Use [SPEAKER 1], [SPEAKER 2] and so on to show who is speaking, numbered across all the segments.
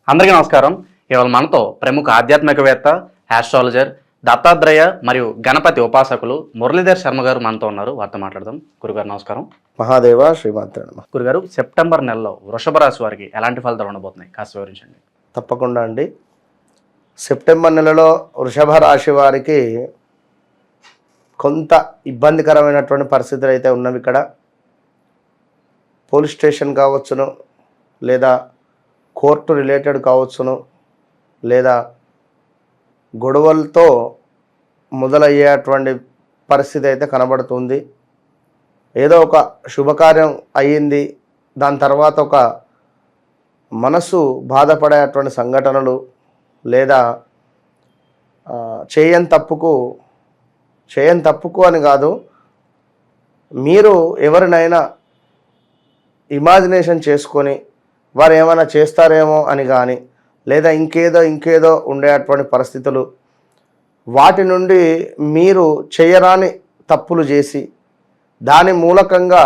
[SPEAKER 1] అందరికీ నమస్కారం. ఇవాళ మనతో ప్రముఖ ఆధ్యాత్మికవేత్త, ఆస్ట్రాలజర్, దత్తాత్రేయ మరియు గణపతి ఉపాసకులు మురళీధర్ శర్మ గారు మనతో ఉన్నారు. వారితో మాట్లాడదాం. గురుగారు నమస్కారం.
[SPEAKER 2] మహాదేవ శ్రీమాత్రే నమః.
[SPEAKER 1] గురుగారు, సెప్టెంబర్ నెలలో వృషభ రాశి వారికి ఎలాంటి ఫలితాలు ఉండబోతున్నాయి కాస్త వివరించండి.
[SPEAKER 2] తప్పకుండా అండి. సెప్టెంబర్ నెలలో వృషభ రాశి వారికి కొంత ఇబ్బందికరమైనటువంటి పరిస్థితులు అయితే ఉన్నవి. ఇక్కడ పోలీస్ స్టేషన్ కావచ్చును, లేదా కోర్టు రిలేటెడ్ కావచ్చును, లేదా గొడవలతో మొదలయ్యేటువంటి పరిస్థితి అయితే కనబడుతుంది. ఏదో ఒక శుభకార్యం అయ్యింది, దాని తర్వాత ఒక మనసు బాధపడేటువంటి సంఘటనలు, లేదా చేయని తప్పుకు అని కాదు, మీరు ఎవరినైనా ఇమాజినేషన్ చేసుకొని వారు ఏమైనా చేస్తారేమో అని కానీ, లేదా ఇంకేదో ఉండేటువంటి పరిస్థితులు, వాటి నుండి మీరు చేయరాని తప్పులు చేసి దాని మూలకంగా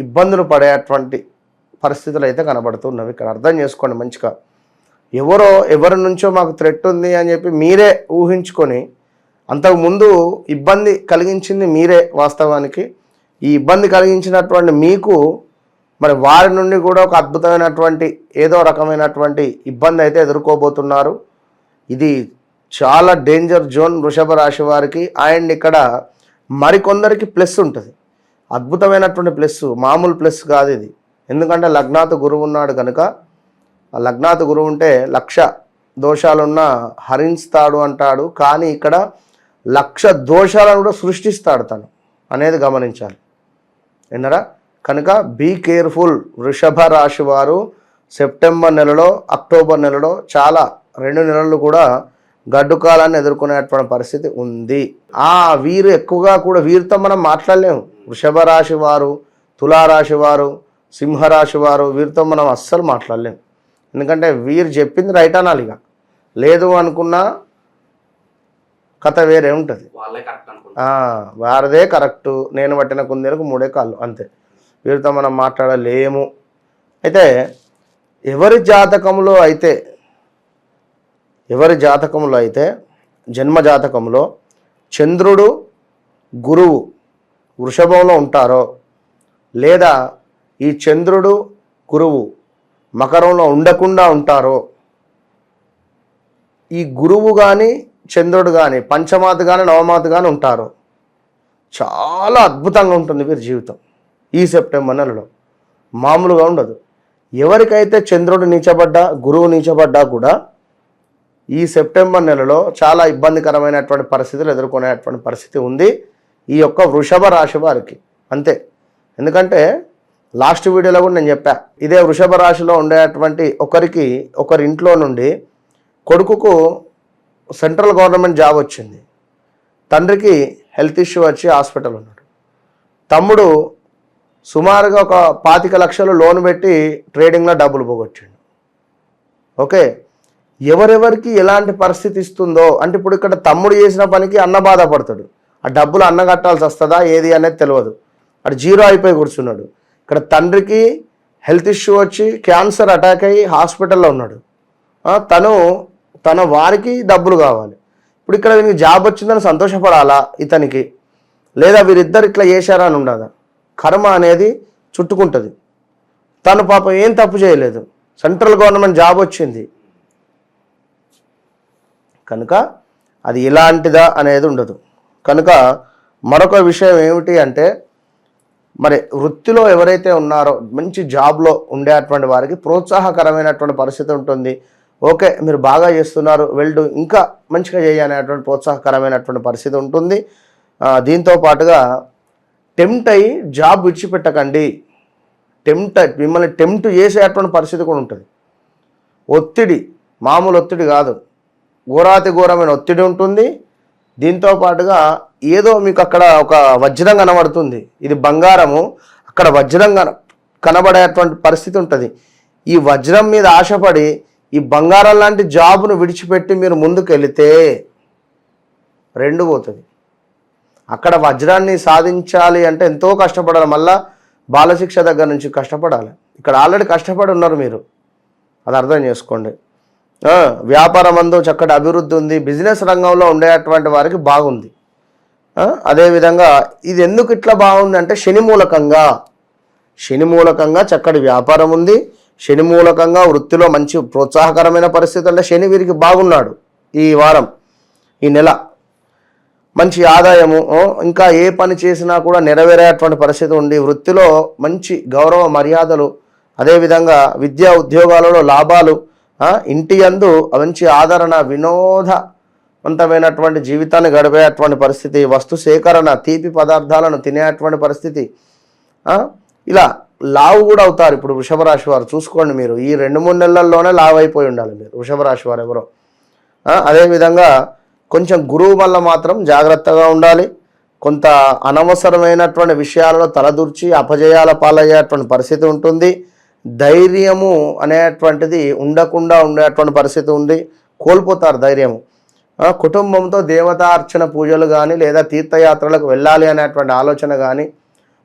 [SPEAKER 2] ఇబ్బందులు పడేటువంటి పరిస్థితులు అయితే కనబడుతున్నవి. ఇక్కడ అర్థం చేసుకోండి మంచిగా. ఎవరి నుంచో మాకు థ్రెట్ ఉంది అని చెప్పి మీరే ఊహించుకొని అంతకుముందు ఇబ్బంది కలిగించింది మీరే. వాస్తవానికి ఈ ఇబ్బంది కలిగించినటువంటి మీకు మరి వారి నుండి కూడా ఒక అద్భుతమైనటువంటి ఏదో రకమైనటువంటి ఇబ్బంది అయితే ఎదుర్కోబోతున్నారు. ఇది చాలా డేంజర్ జోన్ వృషభ రాశి వారికి. అండ్ ఇక్కడ మరికొందరికి ప్లస్ ఉంటుంది, అద్భుతమైనటువంటి ప్లస్, మామూలు ప్లస్ కాదు ఇది. ఎందుకంటే లగ్నాత్ గురువు ఉన్నాడు కనుక, ఆ లగ్నాత్ గురువు ఉంటే 1,00,000 దోషాలున్నా హరిస్తాడు అంటాడు. కానీ ఇక్కడ 1,00,000 దోషాలను కూడా సృష్టిస్తాడు తను అనేది గమనించాలి. విన్నారా? కనుక బీ కేర్ఫుల్. వృషభ రాశి వారు సెప్టెంబర్ నెలలో, అక్టోబర్ నెలలో చాలా 2 నెలలు కూడా గడ్డు కాలాన్ని ఎదుర్కొనేటువంటి పరిస్థితి ఉంది. వీరు ఎక్కువగా కూడా వీరితో మనం మాట్లాడలేము. వృషభ రాశి వారు, తులారాశి వారు, సింహరాశి వారు, వీరితో మనం అస్సలు మాట్లాడలేము. ఎందుకంటే వీరు చెప్పింది రైట్ అనాలి. ఇక లేదు అనుకున్నా కథ వేరే ఉంటుంది. వారిదే కరెక్టు, నేను పట్టిన కుందేలకు 3 కాళ్ళు అంతే. వీరితో మనం మాట్లాడలేము. అయితే ఎవరి జాతకంలో అయితే జన్మ జాతకంలో చంద్రుడు గురువు వృషభంలో ఉంటారో, లేదా ఈ చంద్రుడు గురువు మకరంలో ఉండకుండా ఉంటారో, ఈ గురువు కానీ చంద్రుడు కానీ పంచమాత్ కానీ నవమాత్ కానీ ఉంటారో, చాలా అద్భుతంగా ఉంటుంది వీరి జీవితం. ఈ సెప్టెంబర్ నెలలో మామూలుగా ఉండదు. ఎవరికైతే చంద్రుడు నీచబడ్డా, గురువు నీచబడ్డా కూడా ఈ సెప్టెంబర్ నెలలో చాలా ఇబ్బందికరమైనటువంటి పరిస్థితులు ఎదుర్కొనేటువంటి పరిస్థితి ఉంది ఈ యొక్క వృషభ రాశి వారికి. అంతే. ఎందుకంటే లాస్ట్ వీడియోలో కూడా నేను చెప్పా, ఇదే వృషభ రాశిలో ఉండేటువంటి ఒకరి ఇంట్లో నుండి కొడుకుకు సెంట్రల్ గవర్నమెంట్ జాబ్ వచ్చింది, తండ్రికి హెల్త్ ఇష్యూ వచ్చి హాస్పిటల్ ఉన్నాడు, తమ్ముడు సుమారుగా ఒక 25 లక్షలు లోన్ పెట్టి ట్రేడింగ్లో డబ్బులు పోగొచ్చిండు. ఓకే, ఎవరెవరికి ఎలాంటి పరిస్థితి ఇస్తుందో అంటే ఇప్పుడు ఇక్కడ తమ్ముడు చేసిన పనికి అన్న బాధపడతాడు, ఆ డబ్బులు అన్న కట్టాల్సి వస్తుందా ఏది అనేది తెలియదు, అటు జీరో అయిపోయి కూర్చున్నాడు. ఇక్కడ తండ్రికి హెల్త్ ఇష్యూ వచ్చి క్యాన్సర్ అటాక్ అయ్యి హాస్పిటల్లో ఉన్నాడు, తన వారికి డబ్బులు కావాలి. ఇప్పుడు ఇక్కడ వీనికి జాబ్ వచ్చిందని సంతోషపడాలా ఇతనికి, లేదా వీరిద్దరు ఇట్లా చేశారా అని ఉండదా? కర్మ అనేది చుట్టుకుంటుంది. తను పాపం ఏం తప్పు చేయలేదు, సెంట్రల్ గవర్నమెంట్ జాబ్ వచ్చింది కనుక అది ఇలాంటిదా అనేది ఉండదు. కనుక మరొక విషయం ఏమిటి అంటే, మరి వృత్తిలో ఎవరైతే ఉన్నారో మంచి జాబ్లో ఉండేటువంటి వారికి ప్రోత్సాహకరమైనటువంటి పరిస్థితి ఉంటుంది. ఓకే, మీరు బాగా చేస్తున్నారు, వెల్డు, ఇంకా మంచిగా చేయనేటువంటి ప్రోత్సాహకరమైనటువంటి పరిస్థితి ఉంటుంది. దీంతో పాటుగా టెంప్ట్ అయ్యి జాబ్ విడిచిపెట్టకండి. మిమ్మల్ని టెంప్ట్ చేసేటువంటి పరిస్థితి కూడా ఉంటుంది. ఒత్తిడి, మామూలు ఒత్తిడి కాదు, ఘోరాతి ఘోరమైన ఒత్తిడి ఉంటుంది. దీంతో పాటుగా ఏదో మీకు అక్కడ ఒక వజ్రం కనబడుతుంది, ఇది బంగారము, అక్కడ వజ్రం కనబడేటువంటి పరిస్థితి ఉంటుంది. ఈ వజ్రం మీద ఆశపడి ఈ బంగారం లాంటి జాబును విడిచిపెట్టి మీరు ముందుకు వెళితే 2 పోతుంది. అక్కడ వజ్రాన్ని సాధించాలి అంటే ఎంతో కష్టపడాలి, మళ్ళా బాలశిక్ష దగ్గర నుంచి కష్టపడాలి. ఇక్కడ ఆల్రెడీ కష్టపడి ఉన్నారు మీరు, అది అర్థం చేసుకోండి. వ్యాపారం అందు చక్కటి అభివృద్ధి ఉంది, బిజినెస్ రంగంలో ఉండేటువంటి వారికి బాగుంది. అదేవిధంగా ఇది ఎందుకు ఇట్లా బాగుంది అంటే శని మూలకంగా చక్కటి వ్యాపారం ఉంది, శని మూలకంగా వృత్తిలో మంచి ప్రోత్సాహకరమైన పరిస్థితి. అంటే శని వీరికి బాగున్నాడు ఈ వారం, ఈ నెల మంచి ఆదాయము, ఇంకా ఏ పని చేసినా కూడా నెరవేరేటువంటి పరిస్థితి ఉంది, వృత్తిలో మంచి గౌరవ మర్యాదలు, అదేవిధంగా విద్యా ఉద్యోగాలలో లాభాలు, ఇంటి యందు మంచి ఆదరణ, వినోదవంతమైనటువంటి జీవితాన్ని గడిపేటువంటి పరిస్థితి, వస్తు సేకరణ, తీపి పదార్థాలను తినేటువంటి పరిస్థితి, ఇలా లావు కూడా అవుతారు. ఇప్పుడు వృషభ రాశి వారు చూసుకోండి, మీరు ఈ 2-3 నెలల్లోనే లావు అయిపోయి ఉండాలి మీరు వృషభ రాశి వారు ఎవరో. అదేవిధంగా కొంచెం గురువు వల్ల మాత్రం జాగ్రత్తగా ఉండాలి. కొంత అనవసరమైనటువంటి విషయాలలో తలదూర్చి అపజయాల పాలయ్యేటువంటి పరిస్థితి ఉంటుంది. ధైర్యము అనేటువంటిది ఉండకుండా ఉండేటువంటి పరిస్థితి ఉంది, కోల్పోతారు ధైర్యము. కుటుంబంతో దేవతార్చన పూజలు కానీ లేదా తీర్థయాత్రలకు వెళ్ళాలి అనేటువంటి ఆలోచన కానీ,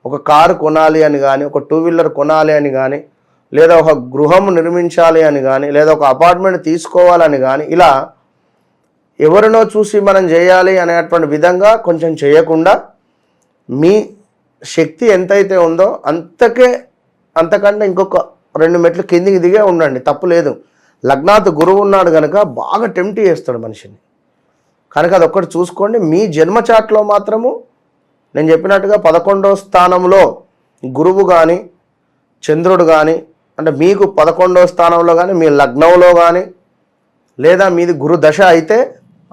[SPEAKER 2] ఒక కారు కొనాలి అని కానీ, ఒక 2-వీలర్ కొనాలి అని కానీ, లేదా ఒక గృహం నిర్మించాలి అని కానీ, లేదా ఒక అపార్ట్మెంట్ తీసుకోవాలని కానీ, ఇలా ఎవరినో చూసి మనం చేయాలి అనేటువంటి విధంగా కొంచెం చేయకుండా మీ శక్తి ఎంతైతే ఉందో అంతకంటే ఇంకొక 2 మెట్లు కిందికి దిగే ఉండండి, తప్పు లేదు. లగ్నాత్ గురువు ఉన్నాడు కనుక బాగా టెంప్ట్ చేస్తాడు మనిషిని కనుక అదొక్కటి చూసుకోండి. మీ జన్మ చాట్లో మాత్రము నేను చెప్పినట్టుగా 11వ స్థానంలో గురువు కానీ చంద్రుడు కానీ, అంటే మీకు 11వ స్థానంలో కానీ మీ లగ్నంలో కానీ, లేదా మీది గురుదశ అయితే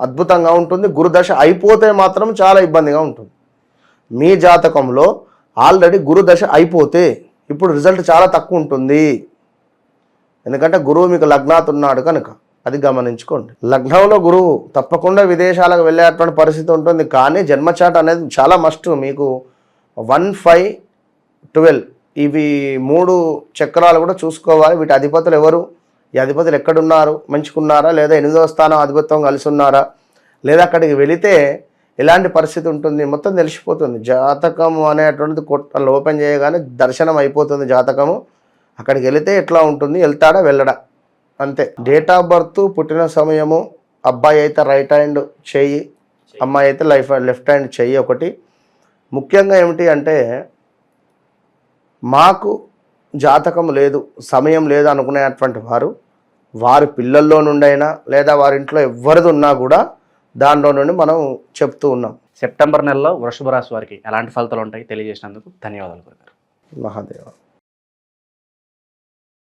[SPEAKER 2] అద్భుతంగా ఉంటుంది, గురుదశ అయిపోతే మాత్రం చాలా ఇబ్బందిగా ఉంటుంది. మీ జాతకంలో ఆల్రెడీ గురుదశ అయిపోతే ఇప్పుడు రిజల్ట్ చాలా తక్కువ ఉంటుంది, ఎందుకంటే గురువు మీకు లగ్నాత్ ఉన్నాడు కనుక అది గమనించుకోండి. లగ్నంలో గురువు తప్పకుండా విదేశాలకు వెళ్ళేటువంటి పరిస్థితి ఉంటుంది, కానీ జన్మచాట్ అనేది చాలా మస్ట్. మీకు 1, 5, 12 ఇవి 3 చక్రాలు కూడా చూసుకోవాలి. వీటి అధిపతులు ఎవరు, ఈ అధిపతులు ఎక్కడున్నారు, మంచుకున్నారా, లేదా 8వ స్థానం అధిపత్యం కలిసి ఉన్నారా, లేదా అక్కడికి వెళితే ఎలాంటి పరిస్థితి ఉంటుంది మొత్తం తెలిసిపోతుంది. జాతకము అనేటువంటిది ఓపెన్ చేయగానే దర్శనం అయిపోతుంది జాతకము. అక్కడికి వెళితే ఎట్లా ఉంటుంది, వెళ్తాడా వెళ్ళడా అంతే. డేట్ ఆఫ్ బర్త్, పుట్టిన సమయము, అబ్బాయి అయితే రైట్ హ్యాండ్ చెయ్యి, అమ్మాయి అయితే లెఫ్ట్ హ్యాండ్ చెయ్యి ఒకటి. ముఖ్యంగా ఏమిటి అంటే మాకు జాతకం లేదు, సమయం లేదు అనుకునేటువంటి వారి పిల్లల్లో నుండైనా లేదా వారింట్లో ఎవరిది ఉన్నా కూడా దానిలో నుండి మనం చెప్తూ ఉన్నాం.
[SPEAKER 1] సెప్టెంబర్ నెలలో వృషభ రాశి వారికి ఎలాంటి ఫలితాలు ఉంటాయి తెలియజేసినందుకు ధన్యవాదాలు గురుగారు.
[SPEAKER 2] మహాదేవ.